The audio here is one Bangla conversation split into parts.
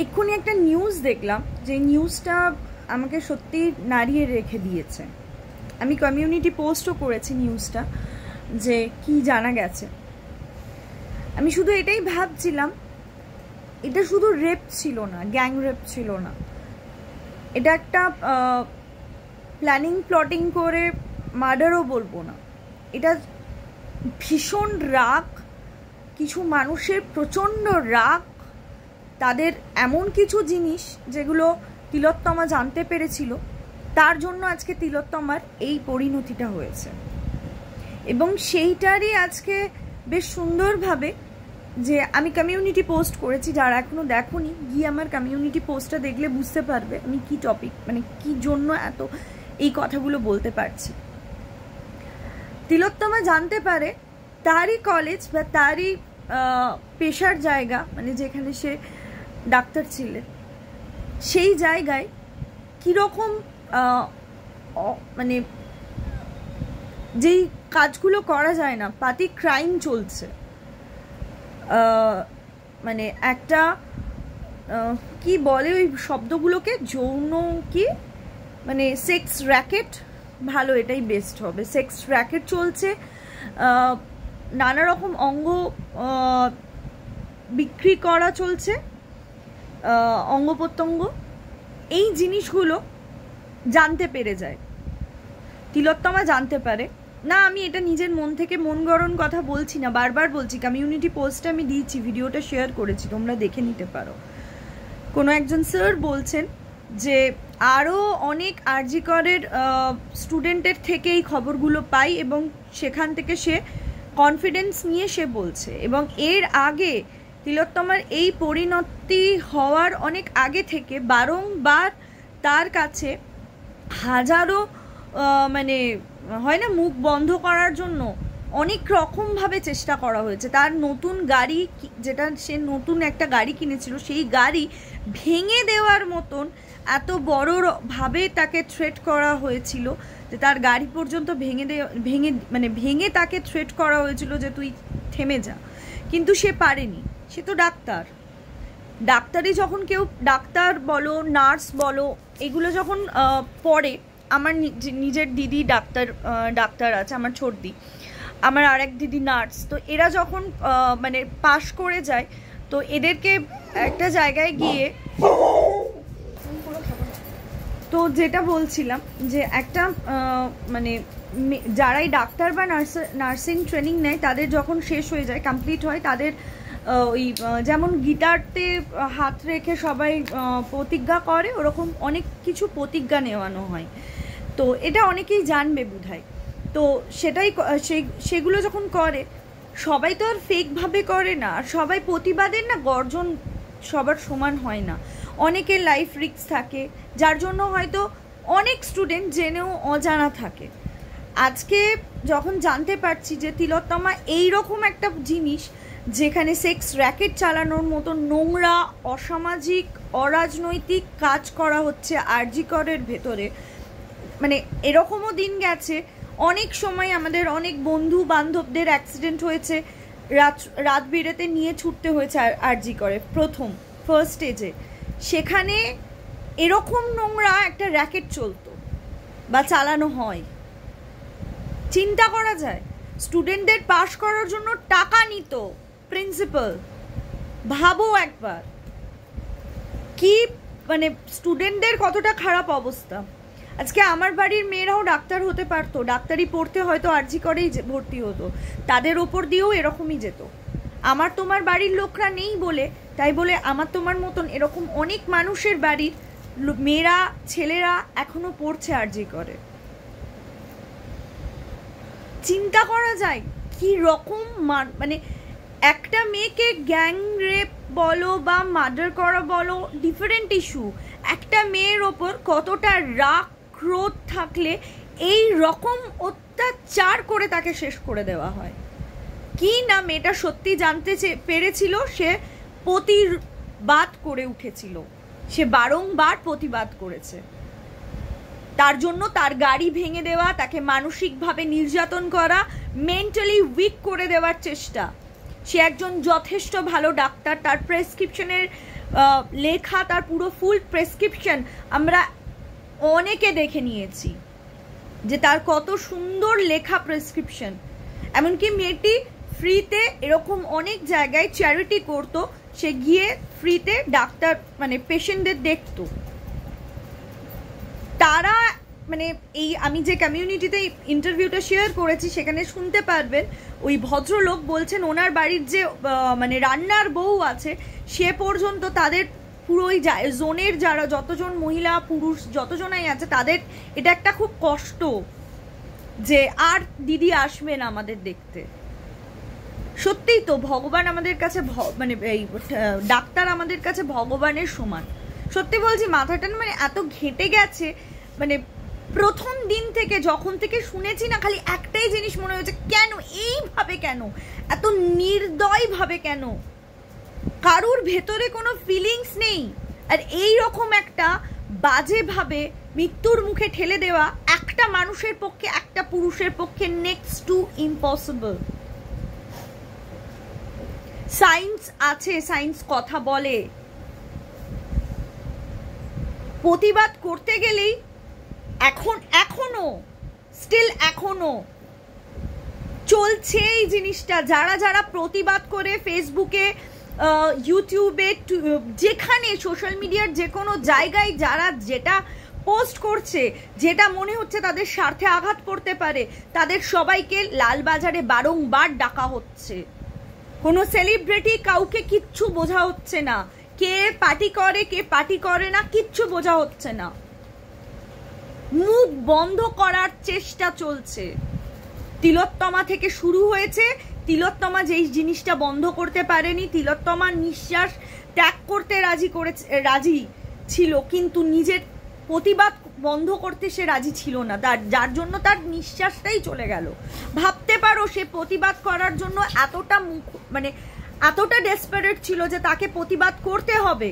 এক্ষুনি একটা নিউজ দেখলাম, যে নিউজটা আমাকে সত্যি নাড়িয়ে রেখে দিয়েছে। আমি কমিউনিটি পোস্টও করেছি নিউজটা, যে কি জানা গেছে। আমি শুধু এটাই ভাবছিলাম, এটা শুধু রেপ ছিল না, গ্যাং রেপ ছিল না, এটা একটা প্ল্যানিং প্লটিং করে মার্ডারও বলবো না, এটা ভীষণ রাগ, কিছু মানুষের প্রচণ্ড রাগ, তাদের এমন কিছু জিনিস যেগুলো তিলোত্তমা জানতে পেরেছিল, তার জন্য আজকে তিলোত্তমার এই পরিণতিটা হয়েছে। এবং সেইটারই আজকে বেশ সুন্দরভাবে, যে আমি কমিউনিটি পোস্ট করেছি, যারা এখনো দেখোনি গিয়ে আমার কমিউনিটি পোস্টটা দেখলে বুঝতে পারবে আমি কি টপিক, মানে কি জন্য এত এই কথাগুলো বলতে পারছি। তিলোত্তমা জানতে পারে তারই কলেজ বা তারই পেশার জায়গা, মানে যেখানে সে ডাক্তার ছিলেন, সেই জায়গায় কীরকম মানে যেই কাজগুলো করা যায় না, পাতি ক্রাইম চলছে, মানে একটা কি বলে ওই শব্দগুলোকে, যৌন কি মানে সেক্স র্যাকেট, ভালো এটাই বেস্ট হবে, সেক্স র্যাকেট চলছে, নানা রকম অঙ্গ বিক্রি করা চলছে, অঙ্গ প্রত্যঙ্গ, এই জিনিসগুলো জানতে পেরে যায়, তিলোত্তমা জানতে পারে না। আমি এটা নিজের মন থেকে মন গড়ন কথা বলছি না, বারবার বলছি, কমিউনিটি পোস্টে আমি দিয়েছি, ভিডিওটা শেয়ার করেছি, তোমরা দেখে নিতে পারো। কোনো একজন স্যার বলছেন যে আরও অনেক আরজি করের স্টুডেন্টের থেকে এই খবরগুলো পাই, এবং সেখান থেকে সে কনফিডেন্স নিয়ে সে বলছে। এবং এর আগে তিলোত্তমার এই পরিণতি হওয়ার অনেক আগে থেকে বারংবার তার কাছে হাজারো মানে হয় না, মুখ বন্ধ করার জন্য অনেক রকমভাবে চেষ্টা করা হয়েছে। তার নতুন গাড়ি, যেটা সে নতুন একটা গাড়ি কিনেছিল, সেই গাড়ি ভেঙে দেওয়ার মতন এত বড়ভাবে তাকে থ্রেট করা হয়েছিল, যে তার গাড়ি পর্যন্ত ভেঙে তাকে থ্রেট করা হয়েছিল যে তুই থেমে যা, কিন্তু সে পারেনি। সে তো ডাক্তার, ডাক্তারি যখন কেউ, ডাক্তার বলো নার্স বলো, এগুলো যখন পড়ে, আমার নিজের দিদি ডাক্তার আছে, আমার ছোট দি, আমার আরেক দিদি নার্স, তো এরা যখন মানে পাশ করে যায়, তো এদেরকে একটা জায়গায় গিয়ে, তো যেটা বলছিলাম যে একটা মানে যারাই ডাক্তার বা নার্সিং ট্রেনিং নেয়, তাদের যখন শেষ হয়ে যায়, কমপ্লিট হয়, তাদের ওই যেমন গিটারতে হাত রেখে সবাই প্রতিজ্ঞা করে, ওরকম অনেক কিছু প্রতিজ্ঞা নেওয়ানো হয়। তো এটা অনেকেই জানবে বোধহয়। তো সেটাই, সেগুলো যখন করে, সবাই তো আর ফেকভাবে করে না, আর সবাই প্রতিবাদের না গর্জন সবার সমান হয় না, অনেকের লাইফ রিস্ক থাকে, যার জন্য হয়তো অনেক স্টুডেন্ট জেনেও অজানা থাকে। আজকে যখন জানতে পারছি যে তিলোত্তমা এইরকম একটা জিনিস, যেখানে সেক্স র্যাকেট চালানোর মতো নোংরা, অসামাজিক, অরাজনৈতিক কাজ করা হচ্ছে আরজি করের ভেতরে, মানে এরকমও দিন গেছে, অনেক সময় আমাদের অনেক বন্ধু বান্ধবদের অ্যাক্সিডেন্ট হয়েছে, রাত বিরেতে নিয়ে ছুটতে হয়েছে আরজি করে ফার্স্ট স্টেজে, সেখানে এরকম নোংরা একটা র্যাকেট চলতো বা চালানো হয়। চিন্তা করা যায়, স্টুডেন্টদের পাস করার জন্য টাকা নিত প্রিন্সিপাল, ভাবো একবার, কি মানে স্টুডেন্টদের কতটা খারাপ অবস্থা। আজকে আমার বাড়ির মেয়েরাও ডাক্তার হতে পারতো, ডাক্তারি পড়তে হয়তো আরজি করেই ভর্তি হতো, তাদের ওপর দিয়েও এরকমই যেত। আমার তোমার বাড়ির লোকরা নেই বলে, তাই বলে আমার তোমার মতন এরকম অনেক মানুষের বাড়ির মেয়েরা, ছেলেরা এখনো পড়ছে আরজি করে। চিন্তা করা যায় কি রকম, মানে একটা মেয়েকে গ্যাং রেপ বলো বা মার্ডার করা বলো, ডিফারেন্ট ইস্যু, একটা মেয়ের ওপর কতটা রাগ ক্রোধ থাকলে এই রকম অত্যাচার করে তাকে শেষ করে দেওয়া হয়। কি না মেয়েটা সত্যি জানতে পেরেছিল, সে প্রতিবাদ করে উঠেছিল, সে বারংবার প্রতিবাদ করেছে, তার জন্য তার গাড়ি ভেঙে দেওয়া, তাকে মানসিকভাবে নির্যাতন করা, মেন্টালি উইক করে দেওয়ার চেষ্টা, সে একজন যথেষ্ট ভালো ডাক্তার। তার প্রেসক্রিপশনের লেখা, তার পুরো ফুল প্রেসক্রিপশন আমরা অনেকে দেখে নিয়েছি যে তার কত সুন্দর লেখা প্রেসক্রিপশন। এমনকি মেয়েটি ফ্রিতে এরকম অনেক জায়গায় চ্যারিটি করতো, সে গিয়ে ফ্রিতে ডাক্তার মানে পেশেন্টদের দেখতো। তারা মানে এই আমি যে কমিউনিটিতে ইন্টারভিউটা শেয়ার করেছি সেখানে শুনতে পারবেন ওই ভদ্রলোক বলছেন ওনার বাড়ির যে মানে রান্নার বউ আছে সে পর্যন্ত তাদের পুরো ওই জোনের যারা যতজন মহিলা পুরুষ যতজনাই আছে তাদের এটা একটা খুব কষ্ট যে আর দিদি আসবেন আমাদের দেখতে। সত্যিই তো ভগবান আমাদের কাছে মানে এই ডাক্তার আমাদের কাছে ভগবানের সমান। সত্যি বলছি মাথাটা মানে এত ঘেঁটে গেছে, মানে প্রথম দিন থেকে যখন থেকে শুনেছি না খালি একটাই জিনিস মনে হয়েছে, কেন এইভাবে, কেন এত নির্দয়ভাবে, কেন কারুর ভেতরে কোনো ফিলিংস নেই। আর এই রকম একটা বাজেভাবে মৃত্যুর মুখে ঠেলে দেওয়া একটা মানুষের পক্ষে, একটা পুরুষের পক্ষে নেক্সট টু ইম্পসিবল। সায়েন্স আছে, সায়েন্স কথা বলে, প্রতিবাদ করতে গেলেই এখনো চলছে এই জিনিসটা। যারা যারা প্রতিবাদ করে ফেসবুকে, ইউটিউবে, যেখানে সোশ্যাল মিডিয়ার যে কোনো জায়গায় যারা যেটা পোস্ট করছে, যেটা মনে হচ্ছে তাদের স্বার্থে আঘাত করতে পারে, তাদের সবাইকে লালবাজারে বারংবার ডাকা হচ্ছে। কোনো সেলিব্রিটি কাউকে কিচ্ছু বোঝা হচ্ছে না, কে পার্টি করে কে পার্টি করে না কিচ্ছু বোঝা হচ্ছে না, মুখ বন্ধ করার চেষ্টা চলছে। তিলোত্তমা থেকে শুরু হয়েছে, তিলোত্তমা যেই জিনিসটা বন্ধ করতে পারেনি, তিলোত্তমা নিঃশ্বাস ত্যাগ করতে রাজি ছিল কিন্তু নিজের প্রতিবাদ বন্ধ করতে সে রাজি ছিল না, যার জন্য তার নিঃশ্বাসটাই চলে গেল। ভাবতে পারো সে প্রতিবাদ করার জন্য এতটা ডেসপারেট ছিল যে তাকে প্রতিবাদ করতে হবে।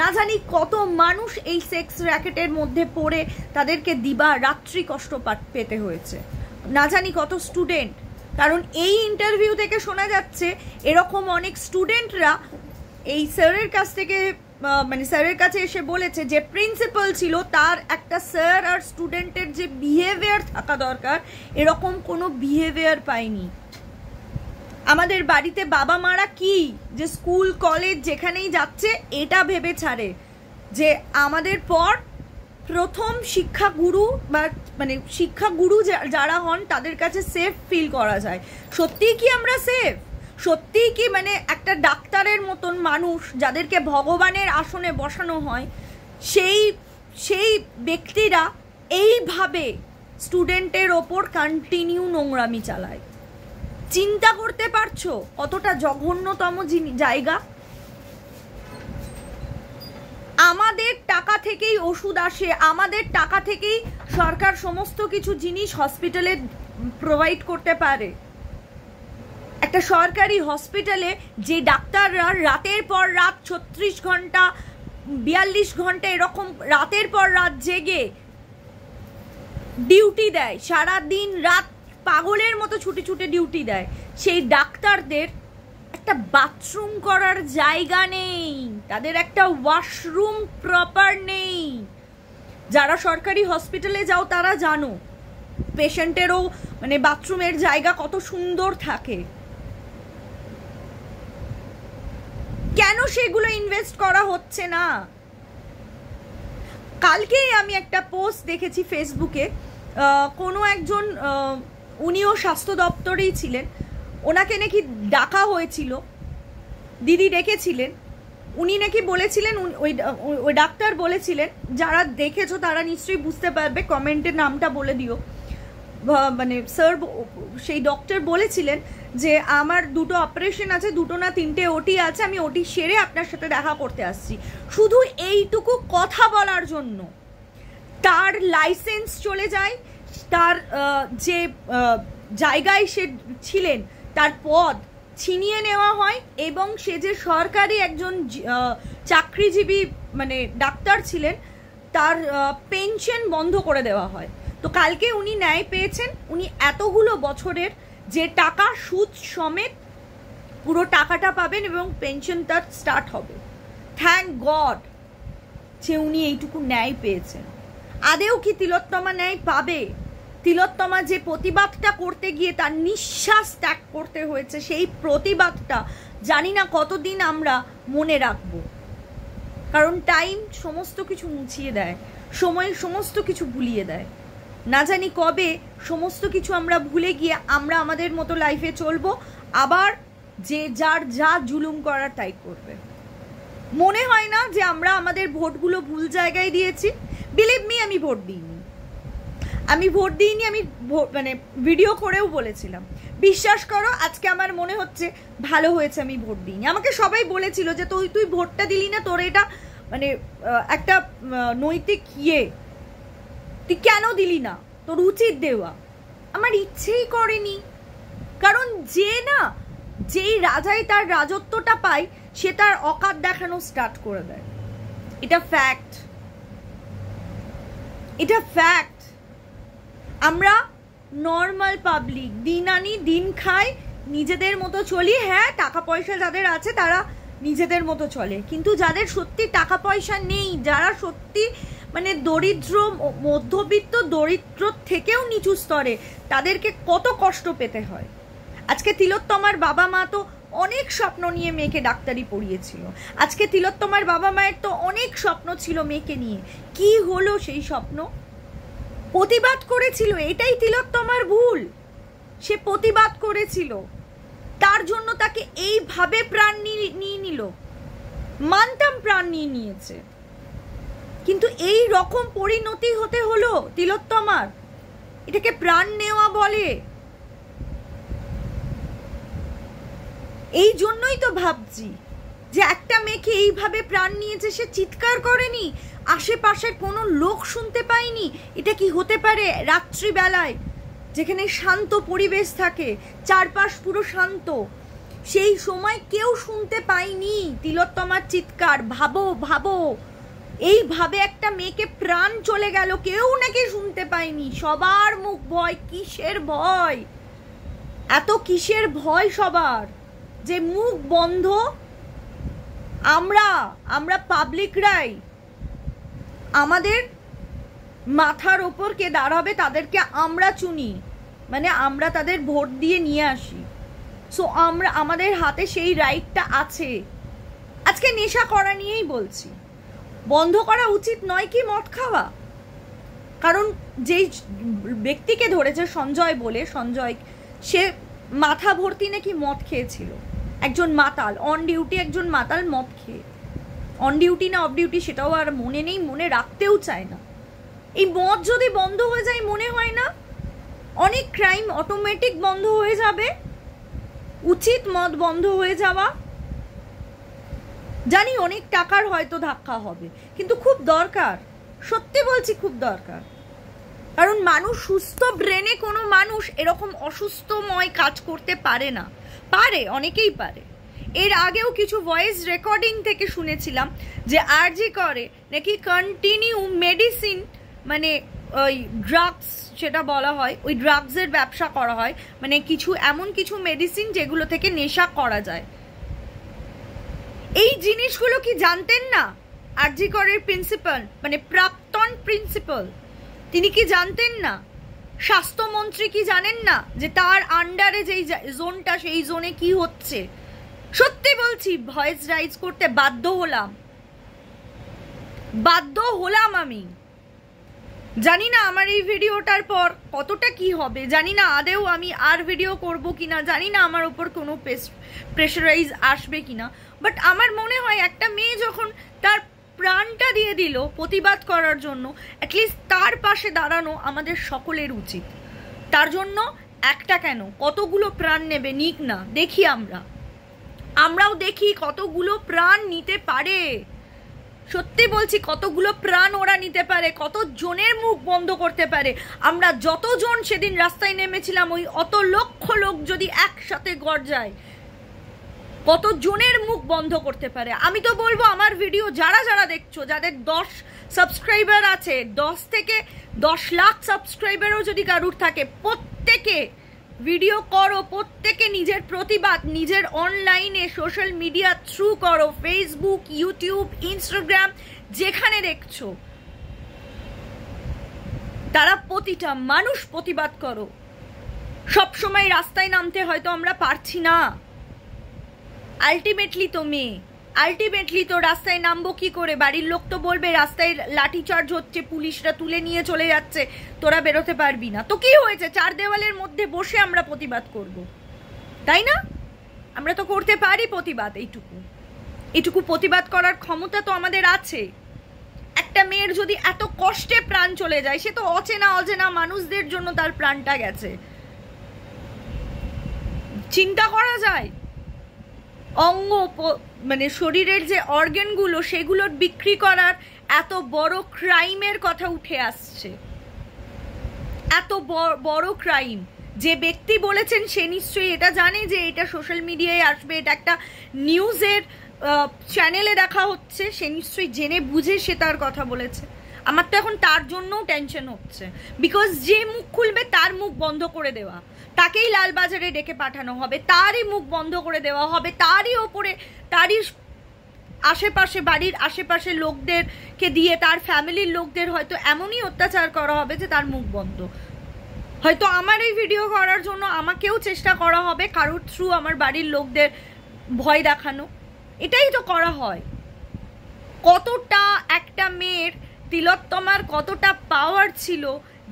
না জানি কত মানুষ এই সেক্স র্যাকেটের মধ্যে পড়ে তাদেরকে দিবা রাত্রি কষ্ট পেতে হয়েছে, না জানি কত স্টুডেন্ট। কারণ এই ইন্টারভিউ থেকে শোনা যাচ্ছে এরকম অনেক স্টুডেন্টরা এই স্যারের কাছ থেকে মানে স্যারের কাছে এসে বলেছে যে প্রিন্সিপাল ছিল তার একটা স্যার আর স্টুডেন্টের যে বিহেভিয়ার থাকা দরকার এরকম কোনো বিহেভিয়ার পায়নি। আমাদের বাড়িতে বাবা মারা কি যে স্কুল কলেজ যেখানেই যাচ্ছে এটা ভেবে ছাড়ে যে আমাদের পর প্রথম শিক্ষাগুরু বা মানে শিক্ষাগুরু যারা হন তাদের কাছে সেফ ফিল করা যায়। সত্যিই কি আমরা সেফ? সত্যিই কি মানে একটা ডাক্তারের মতন মানুষ যাদেরকে ভগবানের আসনে বসানো হয় সেই ব্যক্তিরা এইভাবে স্টুডেন্টের ওপর কন্টিনিউ নোংরামি চালায়? চিন্তা করতে পারছো কতটা জঘন্যতম জায়গা? আমাদের টাকা থেকেই ওষুধ আসে, আমাদের টাকা থেকেই সরকার সমস্ত কিছু জিনিস হসপিটালে প্রোভাইড করতে পারে। একটা সরকারি হসপিটালে যে ডাক্তাররা রাতের পর রাত 36 ঘন্টা 42 ঘন্টা এরকম রাতের পর রাত জেগে ডিউটি দেয়, সারা দিন রাত পাগলের মতো ছুটে ছুটে ডিউটি দেয়, সেই ডাক্তারদের একটা বাথরুম করার জায়গা নেই, তাদের একটা ওয়াশরুম প্রপার নেই। যারা সরকারি হসপিটালে যাও তারা জানো পেশেন্টেরও মানে বাথরুমের জায়গা কত সুন্দর থাকে। কেন সেগুলো ইনভেস্ট করা হচ্ছে না? কালকেই আমি একটা পোস্ট দেখেছি ফেসবুকে, কোনো একজন উনিও স্বাস্থ্য দপ্তরেই ছিলেন, ওনাকে নাকি ডাকা হয়েছিল, দিদি ডেকেছিলেন, উনি নাকি বলেছিলেন, ওই ডাক্তার বলেছিলেন, যারা দেখেছো তারা নিশ্চয়ই বুঝতে পারবে, কমেন্টের নামটা বলে দিও, মানে স্যার সেই ডক্টর বলেছিলেন যে আমার 2টো অপারেশন আছে, 2টো না 3টে ওটি আছে, আমি ওটি সেরে আপনার সাথে দেখা করতে আসছি। শুধু এইটুকু কথা বলার জন্য তার লাইসেন্স চলে যায়, তার যে জায়গায় সে ছিলেন তার পদ ছিনিয়ে নেওয়া হয় এবং সে যে সরকারি একজন চাকরিজীবী মানে ডাক্তার ছিলেন তার পেনশন বন্ধ করে দেওয়া হয়। তো কালকে উনি ন্যায় পেয়েছেন, উনি এতগুলো বছরের যে টাকা সুদ সমেত পুরো টাকাটা পাবেন এবং পেনশনটা স্টার্ট হবে। থ্যাংক গড যে উনি এইটুকু ন্যায় পেয়েছেন। আদেও কি তিলোত্তমা ন্যায় পাবে? তিলোত্তমা যে প্রতিবাদটা করতে গিয়ে তার নিঃশ্বাস ত্যাগ করতে হয়েছে, সেই প্রতিবাদটা জানি না কতদিন আমরা মনে রাখবো, কারণ টাইম সমস্ত কিছু মুছিয়ে দেয়, সময় সমস্ত কিছু ভুলিয়ে দেয়। না জানি কবে সমস্ত কিছু আমরা ভুলে গিয়ে আমরা আমাদের মতো লাইফে চলবো, আবার যে যার যা জুলুম করার তাই করবে। মনে হয় না যে আমরা আমাদের ভোটগুলো ভুল জায়গায় দিয়েছি। বিলিভ মি, আমি ভোট দিইনি, আমি মানে ভিডিও করেও বলেছিলাম। বিশ্বাস করো, আজকে আমার মনে হচ্ছে ভালো হয়েছে আমি ভোট দিইনি। আমাকে সবাই বলেছিল যে তুই ভোটটা দিলি না, তোর এটা মানে একটা নৈতিক তুই কেন দিলি না, তোর উচিত দেওয়া। আমার ইচ্ছেই করেনি, কারণ যেই রাজাই তার রাজত্বটা পায় সে তার অকাত দেখানো স্টার্ট করে দেয়। এটা ফ্যাক্ট। আমরা নর্মাল পাবলিক, দিন আনি দিন খাই, নিজেদের মতো চলি। হ্যাঁ, টাকা পয়সা যাদের আছে তারা নিজেদের মতো চলে, কিন্তু যাদের সত্যি টাকা পয়সা নেই, যারা সত্যি মানে দরিদ্র, মধ্যবিত্ত, দরিদ্র থেকেও নিচু স্তরে, তাদেরকে কত কষ্ট পেতে হয়। আজকে তিলোত্তমার বাবা মা তো অনেক স্বপ্ন নিয়ে মেয়েকে ডাক্তারি পড়িয়েছিল। আজকে তিলোত্তমার বাবা মায়ের তো অনেক স্বপ্ন ছিল মেয়েকে নিয়ে। কি হলো সেই স্বপ্ন? প্রতিবাদ করেছিল, এটাই তিলোত্তমার ভুল। সে প্রতিবাদ করেছিল, তার জন্য তাকে এইভাবে প্রাণ নিয়ে নিল। মানতাম প্রাণ নিয়ে নিয়েছে, কিন্তু এই রকম পরিণতি হতে হলো তিলোত্তমার, এটাকে প্রাণ নেওয়া বলে? এই জন্যই তো ভাবছি যে একটা মেয়েকে এইভাবে প্রাণ নিয়েছে, সে চিৎকার করেনি, আশেপাশের কোনো লোক শুনতে পায়নি। এটা কি হতে পারে রাত্রিবেলায়, যেখানে শান্ত পরিবেশ থাকে, চারপাশ পুরো শান্ত, সেই সময় কেউ শুনতে পায়নি তিলোত্তমার চিৎকার? ভাবো, এইভাবে একটা মেয়েকে প্রাণ চলে গেল, কেউ নাকি শুনতে পায়নি। সবার মুখ ভয়। কিসের ভয়? এত কিসের ভয় সবার যে মুখ বন্ধ? আমরা পাবলিকরাই, আমাদের মাথার ওপর কে দাঁড়াবে তাদেরকে আমরা চুনি, মানে আমরা তাদের ভোট দিয়ে নিয়ে আসি। সো আমাদের হাতে সেই রাইটটা আছে। আজকে নেশা করা নিয়েই বলছি, বন্ধ করা উচিত নয় কি মদ খাওয়া? কারণ যেই ব্যক্তিকে ধরেছে সঞ্জয় বলে, সে মাথা ভর্তি নাকি মদ খেয়েছিল। একজন মাতাল, অন ডিউটি একজন মাতাল মদ খেয়ে, অন ডিউটি না অফ ডিউটি সেটাও আর মনে নেই, মনে রাখতেও চায় না। এই মদ যদি বন্ধ হয়ে যায়, মনে হয় না অনেক ক্রাইম অটোমেটিক বন্ধ হয়ে যাবে? উচিত মদ বন্ধ হয়ে যাওয়া। জানি অনেক টাকার হয়তো ধাক্কা হবে, কিন্তু খুব দরকার, সত্যি বলছি খুব দরকার। কারণ মানুষ সুস্থ ব্রেনে কোনো মানুষ এরকম অসুস্থময় কাজ করতে পারে না। পারে, অনেকেই পারে। এর আগেও কিছু ভয়েস রেকর্ডিং থেকে শুনেছিলাম যে আরজি করে নাকি কন্টিনিউ মেডিসিন, মানে ওই ড্রাগস সেটা বলা হয়, ওই ড্রাগসের ব্যবসা করা হয়, মানে এমন কিছু মেডিসিন যেগুলো থেকে নেশা করা যায়। এই জিনিসগুলো কি জানতেন না আরজি করের প্রিন্সিপাল, মানে প্রাক্তন প্রিন্সিপাল? তিনি কি জানতেন না? স্বাস্থ্যমন্ত্রী কি জানেন না যে তার আন্ডারে যেই জোনটা, সেই জোনে কি হচ্ছে? সত্যি বলছি, ভয়েস রাইজ করতে বাধ্য হলাম আমি। জানি না আমার এই ভিডিওটার পর কতটা কি হবে, জানি না আদেও আমি আর ভিডিও করব কিনা, জানি না আমার উপর কোনো প্রেশারাইজ আসবে কিনা, বাট আমার মনে হয় একটা মেয়ে যখন তার প্রাণটা দিয়ে দিল প্রতিবাদ করার জন্য, অ্যাটলিস্ট তার পাশে দাঁড়ানো আমাদের সকলের উচিত। তার জন্য একটা কেন, কতগুলো প্রাণ নেবে, নিক না, দেখি আমরাও দেখি কতগুলো প্রাণ নিতে পারে। সত্যি বলছি, কতগুলো প্রাণ ওরা নিতে পারে, কত জনের মুখ বন্ধ করতে পারে। আমরা যতজন সেদিন রাস্তায় নেমেছিলাম, ওই অত লক্ষ লোক যদি একসাথে গর্জায়, কত জনের মুখ বন্ধ করতে পারে। আমি তো বলবো আমার ভিডিও যারা দেখছো, যাদের 10 সাবস্ক্রাইবার আছে, 10 থেকে 10 লাখ সাবস্ক্রাইবারও যদি কারুর থাকে, প্রত্যেকে ভিডিও করো, প্রত্যেকে নিজের প্রতিবাদ নিজের অনলাইনে সোশ্যাল মিডিয়া থ্রু করো, ফেসবুক, ইউটিউব, ইনস্টাগ্রাম, যেখানে দেখছো তারা প্রতিটা মানুষ প্রতিবাদ করো। সবসময় রাস্তায় নামতে হয়তো আমরা পারছি না, আলটিমেটলি তো মেয়ে, আলটিমেটলি তো রাস্তায় নামবো কি করে? বাড়ির লোক তো বলবে রাস্তায় লাঠিচার্জ হচ্ছে, পুলিশরা তুলে নিয়ে চলে যাচ্ছে, তোরা বেরোতে পারবি না। তো কি হয়েছে, চার দেওয়ালের মধ্যে বসে আমরা প্রতিবাদ করব, তাই না? আমরা তো করতে পারি প্রতিবাদ, এইটুকু প্রতিবাদ করার ক্ষমতা তো আমাদের আছে। একটা মেয়ের যদি এত কষ্টে প্রাণ চলে যায়, সে তো অচেনা মানুষদের জন্য তার প্রাণটা গেছে, চিন্তা করা যায়? অঙ্গ মানে শরীরের যে অর্গানগুলো সেগুলোর বিক্রি করার এত বড় ক্রাইমের কথা উঠে আসছে, এত বড় ক্রাইম। যে ব্যক্তি বলেছেন সে নিশ্চয়ই এটা জানে যে এটা সোশ্যাল মিডিয়ায় আসবে, এটা একটা নিউজের চ্যানেলে দেখা হচ্ছে, সে নিশ্চয়ই জেনে বুঝে সে তার কথা বলেছে। আমার তো এখন তার জন্যও টেনশন হচ্ছে, বিকজ যে মুখ খুলবে তার মুখ বন্ধ করে দেওয়া, তাকেই লালবাজারে ডেকে পাঠানো হবে, তারই মুখ বন্ধ করে দেওয়া হবে, তারই ওপরে, তারই আশেপাশে, বাড়ির আশেপাশে লোকদেরকে দিয়ে, তার ফ্যামিলির লোকদের হয়তো এমনই অত্যাচার করা হবে যে তার মুখ বন্ধ। হয়তো আমার এই ভিডিও করার জন্য আমাকেও চেষ্টা করা হবে কারোর থ্রু আমার বাড়ির লোকদের ভয় দেখানো, এটাই তো করা হয়। কতটা একটা মেয়ের, তিলোত্তমার কতটা পাওয়ার ছিল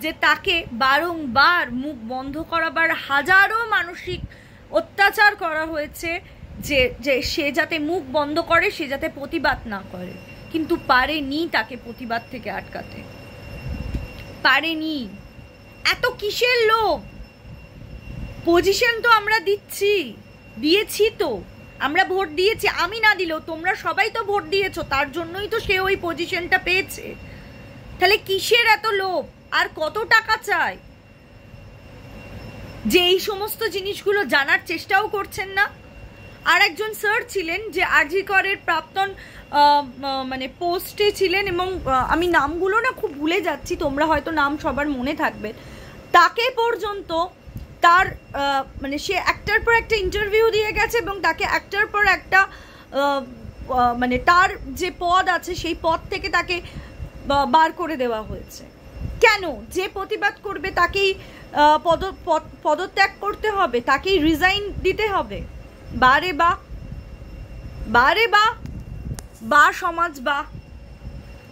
যে তাকে বারংবার মুখ বন্ধ করাবার, হাজারো মানসিক অত্যাচার করা হয়েছে যে সে যাতে মুখ বন্ধ করে, সে যাতে প্রতিবাদ না করে, কিন্তু পারেনি তাকে প্রতিবাদ থেকে আটকাতে, পারেনি। এত কিসের লোভ? পজিশন তো আমরা দিয়েছি তো, আমরা ভোট দিয়েছি, আমি না দিলেও তোমরা সবাই তো ভোট দিয়েছো, তার জন্যই তো সে ওই পজিশনটা পেয়েছে। তাহলে কিসের এত লোভ? আর কত টাকা চায় যে এই সমস্ত জিনিসগুলো জানার চেষ্টাও করছেন না? আর একজন স্যার ছিলেন যে আরজি করের প্রাক্তন মানে পোস্টে ছিলেন, এবং আমি নামগুলো না খুব ভুলে যাচ্ছি, তোমরা হয়তো নাম সবার মনে থাকবে। তাকে পর্যন্ত তার মানে সে একটার পর একটা ইন্টারভিউ দিয়ে গেছে এবং তাকে একটার পর একটা মানে তার যে পদ আছে সেই পদ থেকে তাকে বার করে দেওয়া হয়েছে। কেন? যে প্রতিবাদ করবে তাকেই পদত্যাগ করতে হবে, তাকেই রিজাইন দিতে হবে? বারে বা সমাজ বা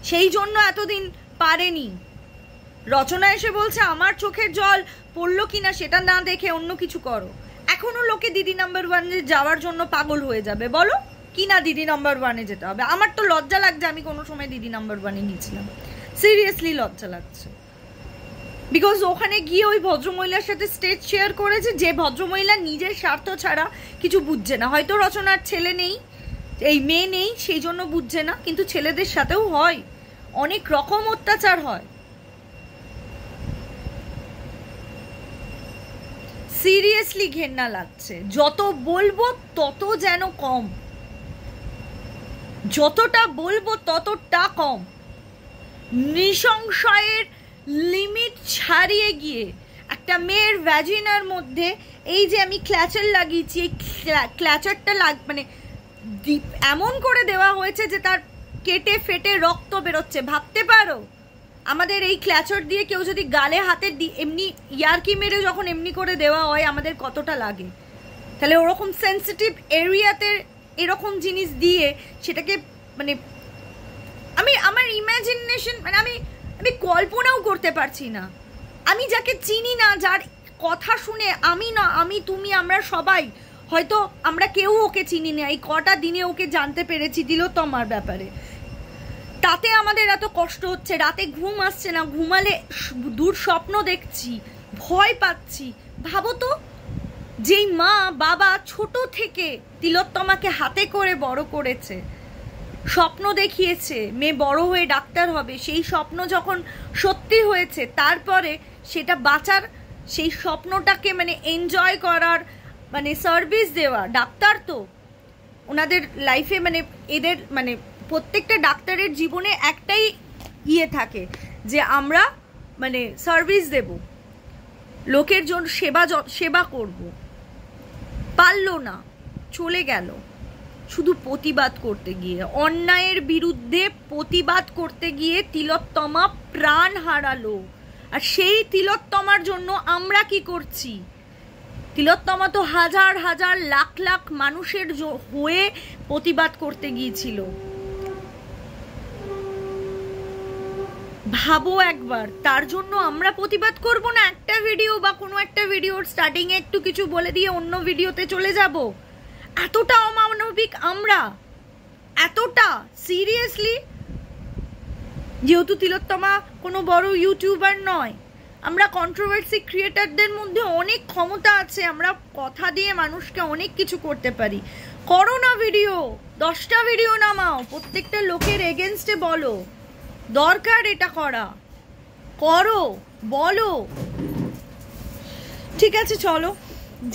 সেই জন্য এতদিন পারেনি। রচনা এসে বলছে আমার চোখের জল পড়লো কিনা সেটা না দেখে অন্য কিছু করো। এখনো লোকে দিদি নাম্বার 1-এ যাওয়ার জন্য পাগল হয়ে যাবে, বলো কি না দিদি নাম্বার 1-এ যেতে হবে? আমার তো লজ্জা লাগছে, আমি কোনো সময় দিদি নাম্বার 1-এ নিয়েছিলাম, সিরিয়াসলি লজ্জা লাগছে। বিকজ ওখানে গিয়ে ওই ভদ্রমহিলার সাথে স্টেজ শেয়ার করেছে, যে ভদ্রমহিলা নিজের স্বার্থ ছাড়া কিছু বুঝছে না। হয়তো রচনার ছেলে নেই, এই মেয়ে নেই, সেই জন্য বুঝছে না, কিন্তু ছেলেদের সাথেও হয়, অনেক রকম অত্যাচার হয়। সিরিয়াসলি ঘেন্না লাগছে। যত বলবো তত যেন কম, যতটা বলবো ততটা কম। নৃশংসের লিমিট ছাড়িয়ে গিয়ে একটা মেয়ের ভ্যাজিনার মধ্যে এই যে আমি ক্ল্যাচার লাগিয়েছি, এই ক্ল্যাচারটা মানে এমন করে দেওয়া হয়েছে যে তার কেটে ফেটে রক্ত বেরোচ্ছে। ভাবতে পারো আমাদের এই ক্ল্যাচার দিয়ে কেউ যদি গালে হাতে এমনি ইয়ারকি মেরে যখন এমনি করে দেওয়া হয় আমাদের কতটা লাগে। তাহলে ওরকম সেন্সিটিভ এরিয়াতে এরকম জিনিস দিয়ে সেটাকে মানে আমার ইমাজিনেশন মানে আমি কল্পনাও করতে পারছি না। আমি যাকে চিনি না, যার কথা শুনে আমি তুমি আমরা সবাই হয়তো আমরা কেউ ওকে চিনি না, এই কটা দিনে ওকে জানতে পেরেছি তিলোত্তমার ব্যাপারে, তাতে আমাদের এত কষ্ট হচ্ছে, রাতে ঘুম আসছে না, ঘুমালে দুঃস্বপ্ন দেখছি, ভয় পাচ্ছি। ভাবো তো, যেই মা বাবা ছোট থেকে তিলোত্তমাকে হাতে করে বড় করেছে, স্বপ্ন দেখিয়েছে মেয়ে বড় হয়ে ডাক্তার হবে, সেই স্বপ্ন যখন সত্যি হয়েছে তারপরে সেটা বাঁচার, সেই স্বপ্নটাকে মানে এনজয় করার মানে সার্ভিস দেওয়া। ডাক্তার তো ওনাদের লাইফে মানে এদের মানে প্রত্যেকটা ডাক্তারের জীবনে একটাই থাকে যে আমরা মানে সার্ভিস দেব, লোকের জন্য সেবা করব, পারলো না, চলে গেল শুধু প্রতিবাদ করতে গিয়ে, অন্যায়ের বিরুদ্ধে প্রতিবাদ করতে গিয়ে তিলোত্তমা প্রাণ হারালো। আর সেই তিলোত্তমার জন্য আমরা কি করছি? তিলোত্তমা তো হাজার হাজার লাখ লাখ মানুষের হয়ে প্রতিবাদ করতে গিয়েছিল। ভাবো একবার, তার জন্য আমরা প্রতিবাদ করব না? একটা ভিডিও বা কোনো একটা ভিডিওর স্টার্টিং এ একটু কিছু বলে দিয়ে অন্য ভিডিওতে চলে যাব? এতটা অমানবিক আমরা, এতটা সিরিয়াসলি? যেহেতু তিলোত্তমা কোনো বড় ইউটিউবার নয়, আমরা কন্ট্রোভার্সি ক্রিয়েটারদের মধ্যে অনেক ক্ষমতা আছে, আমরা কথা দিয়ে মানুষকে অনেক কিছু করতে পারি। করো না ভিডিও, 10টা ভিডিও নামাও, প্রত্যেকটা লোকের এগেনস্টে বলো, দরকার এটা করা, করো, বলো। ঠিক আছে, চলো,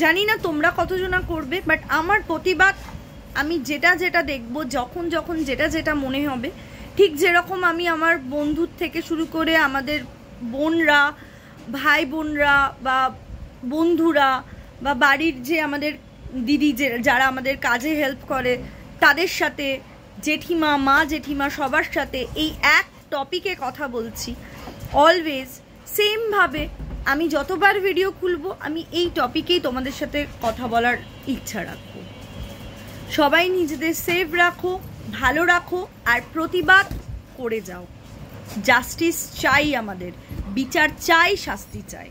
জানি না তোমরা কতজনা করবে, বাট আমার প্রতিবাদ আমি যেটা যেটা দেখবো, যখন যখন যেটা যেটা মনে হবে, ঠিক যেরকম আমি আমার বন্ধুর থেকে শুরু করে আমাদের বোনরা, ভাই বোনরা বা বন্ধুরা বা বাড়ির যে আমাদের দিদি যারা আমাদের কাজে হেল্প করে তাদের সাথে, জেঠিমা, মা জেঠিমা, সবার সাথে এই এক টপিকে কথা বলছি অলওয়েজ। সেমভাবে আমি যতবার ভিডিও খুলবো আমি এই টপিকেই তোমাদের সাথে কথা বলার ইচ্ছা রাখবো। সবাই নিজেদের সেফ রাখো, ভালো রাখো, আর প্রতিবাদ করে যাও। জাস্টিস চাই, আমাদের বিচার চাই, শাস্তি চাই।